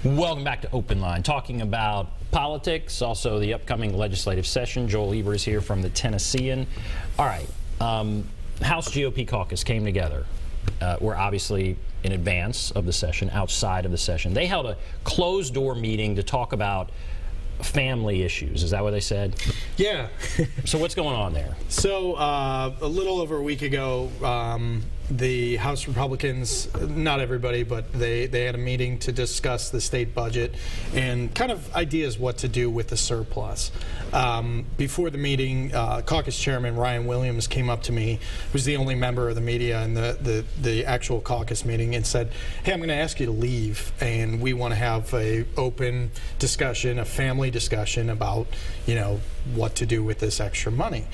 Welcome back to OpenLine, talking about politics, also the upcoming legislative session. Joel Eber is here from the Tennessean. All right, House GOP caucus came together. We're obviously in advance of the session, outside of the session. They held a closed-door meeting to talk about family issues. Is that what they said? Yeah. So what's going on there? So a little over a week ago, the House Republicans, not everybody, but they had a meeting to discuss the state budget and kind of ideas what to do with the surplus. Before the meeting, caucus chairman Ryan Williams came up to me, who's the only member of the media in the actual caucus meeting, and said, hey, I'm going to ask you to leave, and we want to have a open discussion, a family discussion about, what to do with this extra money.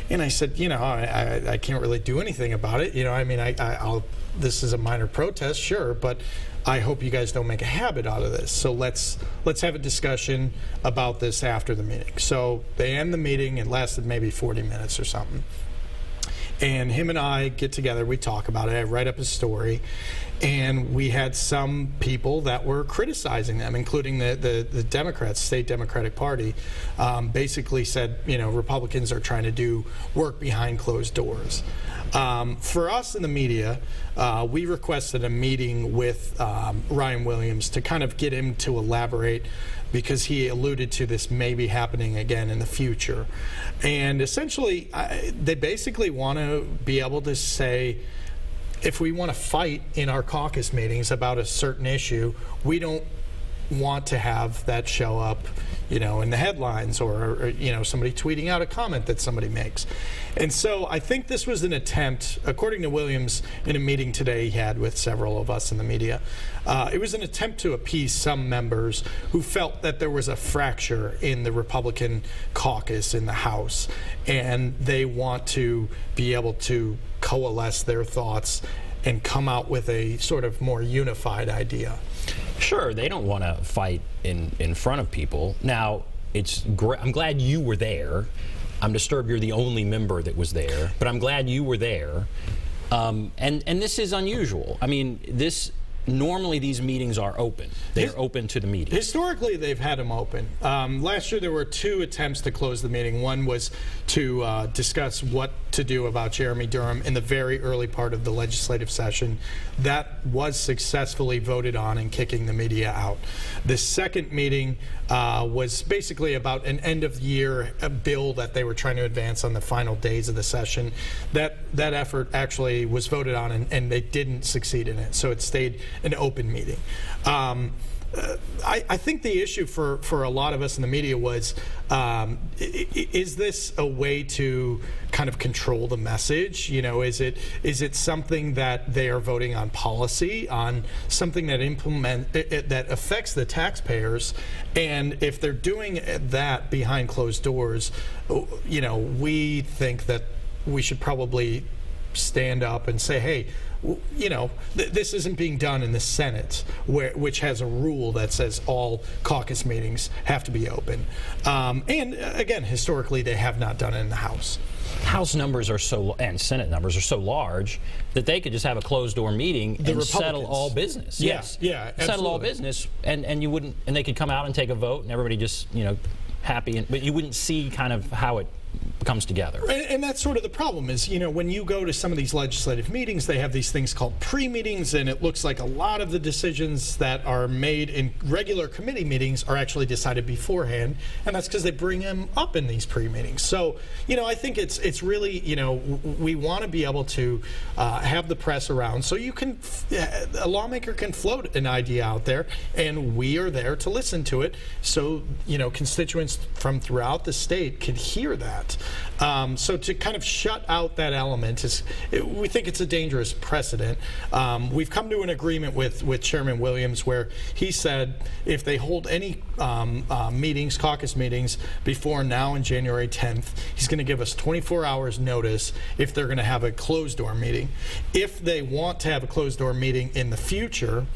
And I said, I can't really do anything about it. I mean, I'll this is a minor protest, sure, but I hope you guys don't make a habit out of this. So let's have a discussion about this after the meeting. So they end the meeting. It lasted maybe 40 minutes or something. And him and I get together, we talk about it, I write up a story, and we had some people that were criticizing them, including the Democrats, State Democratic Party, basically said, Republicans are trying to do work behind closed doors. For us in the media, we requested a meeting with Ryan Williams to kind of get him to elaborate, because he alluded to this maybe happening again in the future. And essentially, they basically want to be able to say, if we want to fight in our caucus meetings about a certain issue, we don't want to have that show up, in the headlines or somebody tweeting out a comment that somebody makes. And so I think this was an attempt, according to Williams, in a meeting today he had with several of us in the media, it was an attempt to appease some members who felt that there was a fracture in the Republican caucus in the House, and they want to be able to coalesce their thoughts and come out with a sort of more unified idea. Sure, they don't want to fight in front of people. Now, it's great. I'm glad you were there. I'm disturbed you're the only member that was there, but I'm glad you were there. And this is unusual. I mean, normally these meetings are open. They're open to the media. Historically, they've had them open. Last year, there were 2 attempts to close the meeting. One was to discuss what to do about Jeremy Durham in the very early part of the legislative session. That was successfully voted on in kicking the media out. The second meeting was basically about an end-of-year bill that they were trying to advance on the final days of the session. That effort actually was voted on, and they didn't succeed in it, so it stayed an open meeting. I think the issue for a lot of us in the media was, is this a way to kind of control the message? Is it something that they are voting on policy, on something that that affects the taxpayers? And if they're doing that behind closed doors, we think that we should probably stand up and say, hey, this isn't being done in the Senate, which has a rule that says all caucus meetings have to be open. And again, historically, they have not done it in the House. House numbers are and Senate numbers are so large that they could just have a closed-door meeting and settle all business. Yeah, yes, yeah, absolutely. Settle all business, and you wouldn't, and they could come out and take a vote, and everybody just happy, but you wouldn't see kind of how it comes together. And that's sort of the problem is, when you go to some of these legislative meetings, they have these things called pre-meetings, and it looks like a lot of the decisions that are made in regular committee meetings are actually decided beforehand, and that's because they bring them up in these pre-meetings. So, I think it's really, we want to be able to have the press around so a lawmaker can float an idea out there, and we are there to listen to it so, constituents from throughout the state can hear that. So to kind of shut out that element we think it's a dangerous precedent. We've come to an agreement with Chairman Williams where he said if they hold any caucus meetings before now and January 10th, he's going to give us 24 hours notice if they're going to have a closed-door meeting. If they want to have a closed-door meeting in the future,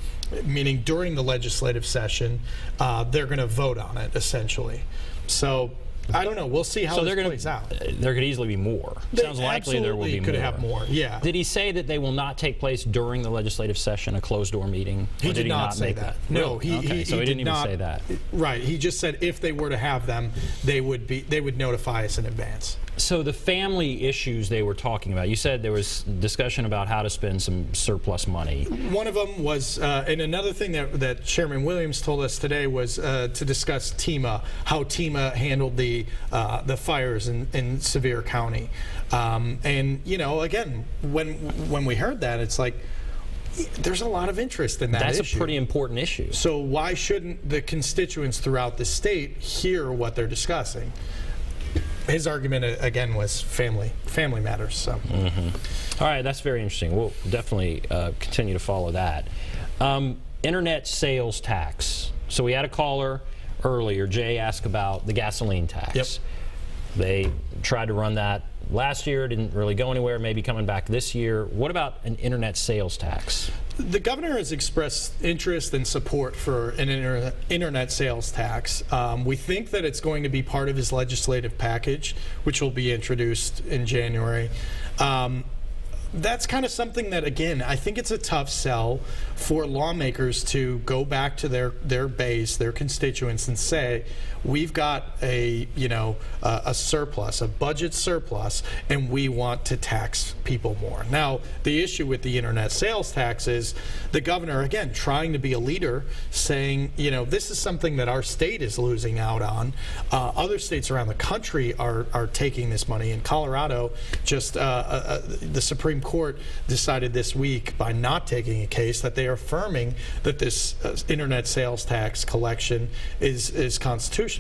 meaning during the legislative session, they're going to vote on it, essentially. So I don't know. We'll see how this plays out. There could easily be more. Sounds likely there will be could more. have more. Yeah. Did he say that they will not take place during the legislative session, a closed-door meeting? He did not say that. No, he didn't even say that. Right. He just said if they were to have them, they would notify us in advance. So the family issues they were talking about, you said there was discussion about how to spend some surplus money. One of them was, and another thing that Chairman Williams told us today was to discuss TEMA, how TEMA handled the fires in Sevier County. And, you know, again, when we heard that, it's like, there's a lot of interest in that issue. That's a pretty important issue. So why shouldn't the constituents throughout the state hear what they're discussing? His argument, again, was family matters. So, All right, that's very interesting. We'll definitely continue to follow that. Internet sales tax. So we had a caller earlier, Jay, asked about the gasoline tax. Yep. They tried to run that last year, didn't really go anywhere, maybe coming back this year. What about an internet sales tax? The governor has expressed interest and support for an internet sales tax. We think that it's going to be part of his legislative package, which will be introduced in January. That's kind of something that, again, I think it's a tough sell for lawmakers to go back to their base, their constituents, and say, we've got a surplus, a budget surplus, and we want to tax people more. Now, the issue with the internet sales tax is the governor, again, trying to be a leader, saying, you know, this is something that our state is losing out on. Other states around the country are taking this money. In Colorado, just the Supreme Court decided this week, by not taking a case, that they are affirming that this internet sales tax collection is constitutional.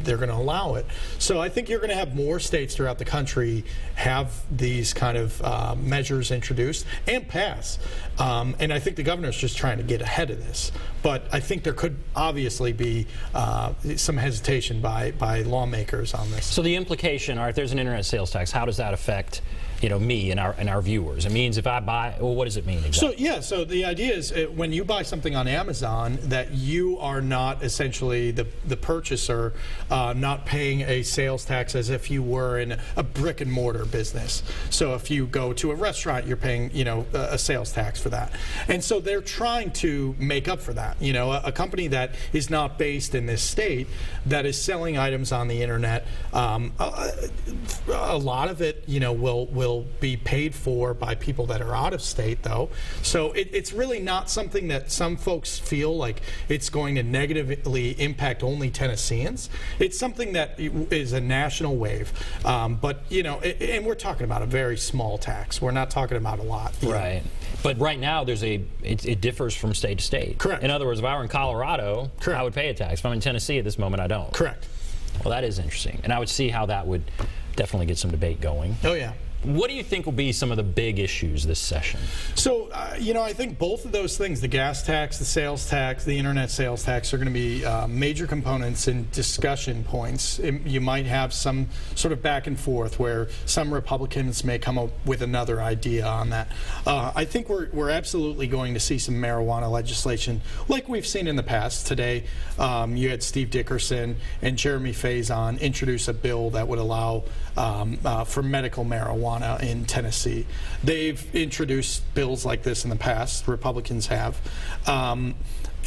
They're going to allow it. So I think you're going to have more states throughout the country have these kind of measures introduced and pass. And I think the governor's just trying to get ahead of this. But I think there could obviously be some hesitation by lawmakers on this. So the implication, all right, there's an internet sales tax. How does that affect, you know, me and our viewers? It means if I buy, well, what does it mean exactly? So the idea is when you buy something on Amazon, that you are not essentially the purchaser, not paying a sales tax as if you were in a brick and mortar business. So if you go to a restaurant, you're paying, you know, a sales tax for that. And so they're trying to make up for that. You know, a company that is not based in this state, that is selling items on the internet, a lot of it, you know, will be paid for by people that are out of state, though. So it's really not something that some folks feel like it's going to negatively impact only Tennesseans. It's something that is a national wave. But, you know, and we're talking about a very small tax. We're not talking about a lot. Right. But right now, it differs from state to state. Correct. In other words, if I were in Colorado, correct, I would pay a tax. If I'm in Tennessee at this moment, I don't. Correct. Well, that is interesting. And I would see how that would definitely get some debate going. Oh, yeah. What do you think will be some of the big issues this session? So, you know, I think both of those things, the gas tax, the sales tax, the internet sales tax, are going to be major components and discussion points. You might have some sort of back and forth where some Republicans may come up with another idea on that. I think we're absolutely going to see some marijuana legislation like we've seen in the past. Today, you had Steve Dickerson and Jeremy Faison introduce a bill that would allow for medical marijuana in Tennessee. They've introduced bills like this in the past. Republicans have.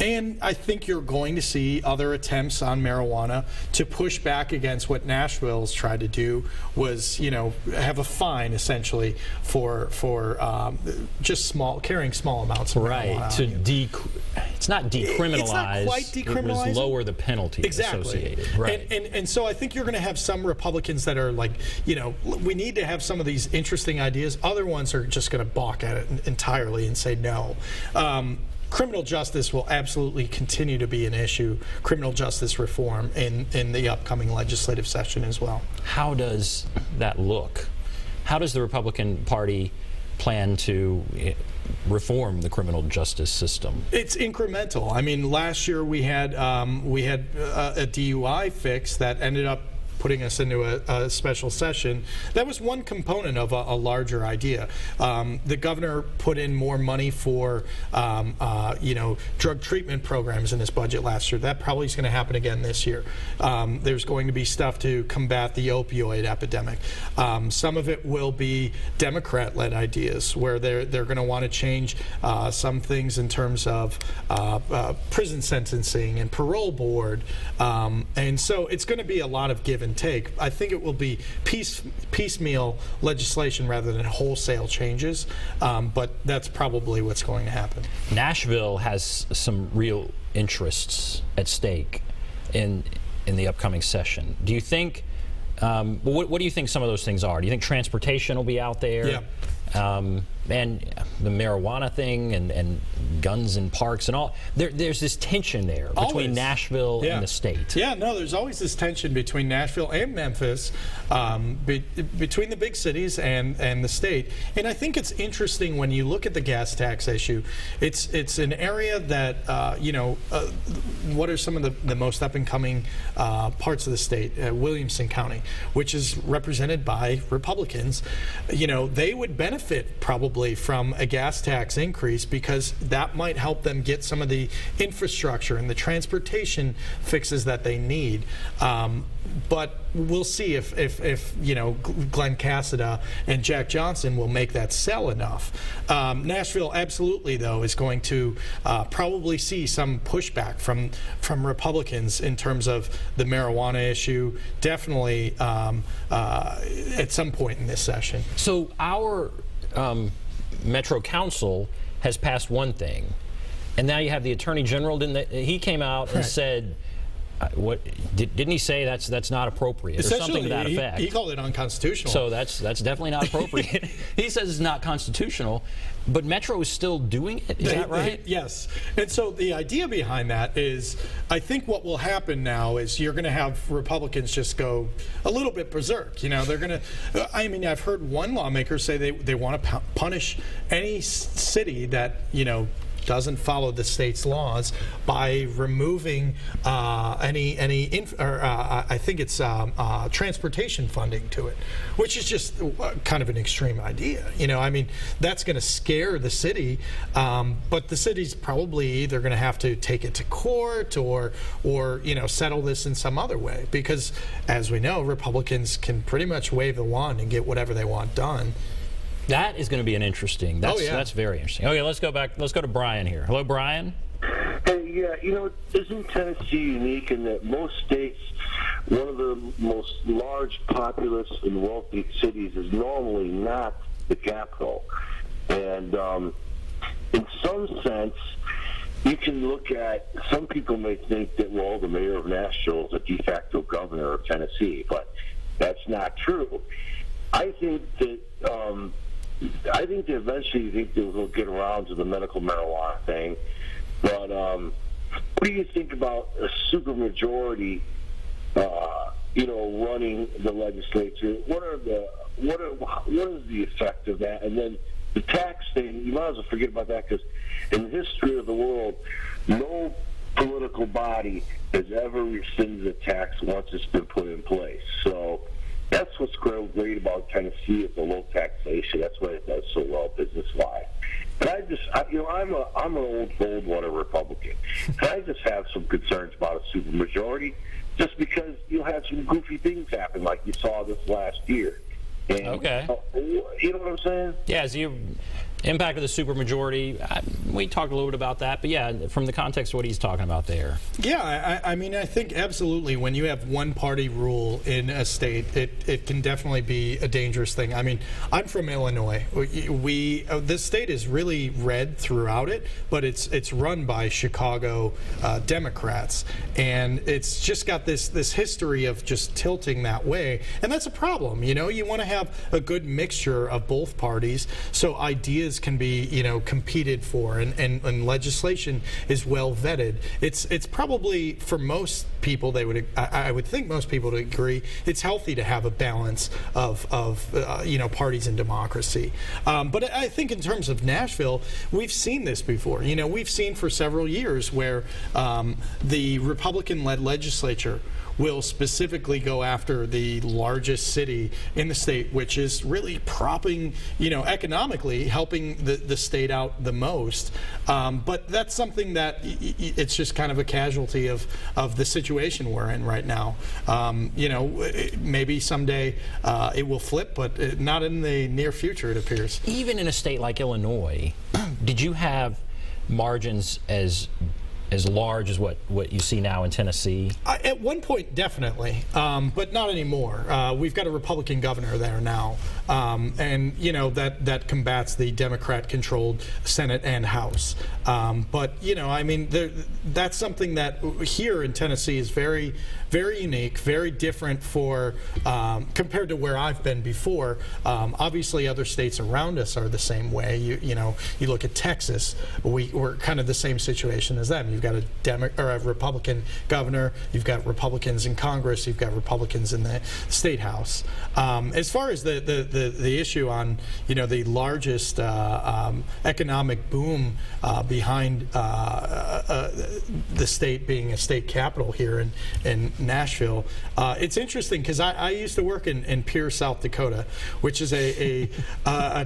And I think you're going to see other attempts on marijuana to push back against what Nashville's tried to do, was, you know, have a fine essentially for just carrying small amounts of marijuana. Right. It's not decriminalized. It's not quite decriminalized. It was lower the penalty associated. Right. And so I think you're going to have some Republicans that are like, you know, we need to have some of these interesting ideas. Other ones are just going to balk at it entirely and say no. Criminal justice will absolutely continue to be an issue, criminal justice reform in the upcoming legislative session as well. How does that look? How does the Republican Party plan to reform the criminal justice system? It's incremental. I mean, last year we had a DUI fix that ended up putting us into a special session. That was one component of a larger idea. The governor put in more money for drug treatment programs in his budget last year. That probably is going to happen again this year. There's going to be stuff to combat the opioid epidemic. Some of it will be Democrat-led ideas, where they're going to want to change some things in terms of prison sentencing and parole board. And so it's going to be a lot of give and take. I think it will be piecemeal legislation rather than wholesale changes, but that's probably what's going to happen. Nashville has some real interests at stake in the upcoming session. Do you think, what do you think some of those things are? Do you think transportation will be out there? Yeah. And the marijuana thing and guns in parks and all. There's this tension there between Always. Nashville and the state. Yeah, no, there's always this tension between Nashville and Memphis, between the big cities and the state. And I think it's interesting when you look at the gas tax issue. It's an area that, what are some of the most up-and-coming parts of the state? Williamson County, which is represented by Republicans. They would benefit probably from a gas tax increase because that might help them get some of the infrastructure and the transportation fixes that they need. But we'll see if Glenn Cassida and Jack Johnson will make that sell enough. Nashville absolutely, though, is going to probably see some pushback from Republicans in terms of the marijuana issue, definitely at some point in this session. So our Metro Council has passed one thing, and now you have the Attorney General. He came out and said, what didn't he say that's not appropriate or something to that effect? He called it unconstitutional. So that's definitely not appropriate. He says it's not constitutional, but Metro is still doing it. Is that right? Yes. And so the idea behind that is, I think what will happen now is you're going to have Republicans just go a little bit berserk. They're going to. I've heard one lawmaker say they want to punish any city that doesn't follow the state's laws by removing I think it's transportation funding to it, which is just kind of an extreme idea. That's going to scare the city, but the city's probably either going to have to take it to court or settle this in some other way, because as we know, Republicans can pretty much wave the wand and get whatever they want done. That is going to be an interesting. That's very interesting. Okay, let's go back. Let's go to Brian here. Hello, Brian. Hey, yeah, isn't Tennessee unique in that most states, one of the most large, populous, and wealthy cities is normally not the capital? And in some sense, you can look at, some people may think that, well, the mayor of Nashville is a de facto governor of Tennessee, but that's not true. I think that eventually they'll get around to the medical marijuana thing. But what do you think about a supermajority, running the legislature? What is the effect of that? And then the tax thing, you might as well forget about that, because in the history of the world, no political body has ever rescinded a tax once it's been put in place. So that's what's great about Tennessee, is the low taxation. That's why it does so well business-wise. And I'm an old Goldwater Republican. And I just have some concerns about a supermajority, just because you'll have some goofy things happen, like you saw this last year. And, okay. You know what I'm saying? Yeah, as you impact of the supermajority, we talked a little bit about that, but yeah, from the context of what he's talking about there. Yeah, I think absolutely when you have one party rule in a state, it can definitely be a dangerous thing. I'm from Illinois. This state is really red throughout it, but it's run by Chicago Democrats, and it's just got this history of just tilting that way, and that's a problem. You want to have a good mixture of both parties, so ideas ideas can be, competed for, and legislation is well vetted. It's probably, for most people, I would think most people would agree, it's healthy to have a balance of parties in democracy. But I think in terms of Nashville, we've seen this before. We've seen for several years where the Republican-led legislature will specifically go after the largest city in the state, which is really propping, economically helping the state out the most. But that's something that it's just kind of a casualty of the situation we're in right now. Maybe someday it will flip, but not in the near future, it appears. Even in a state like Illinois, did you have margins as large as what you see now in Tennessee? At one point, definitely, but not anymore. We've got a Republican governor there now, and that combats the Democrat-controlled Senate and House. But that's something that here in Tennessee is very, very unique, very different compared to where I've been before. Obviously, other states around us are the same way. You look at Texas, we're kind of the same situation as them. You've got a Republican governor, you've got Republicans in Congress, you've got Republicans in the state house. As far as the issue on the largest economic boom behind the state being a state capital here in Nashville, it's interesting because I used to work in Pierre, South Dakota, which is a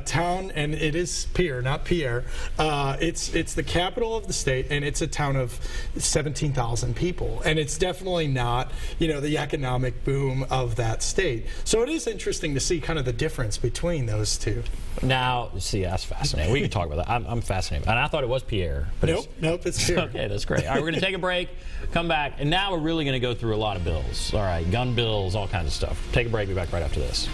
town, and it is Pierre, not Pierre. It's the capital of the state, and it's a town of 17,000 people, and it's definitely not the economic boom of that state. So it is interesting to see kind of the difference between those two. Now, see, that's fascinating. We can talk about that. I'm fascinated, and I thought it was Pierre. But Nope, it's Pierre. Okay, that's great. All right, we're going to take a break, come back, and now we're really going to go through a lot of bills. All right, gun bills, all kinds of stuff. Take a break. Be back right after this.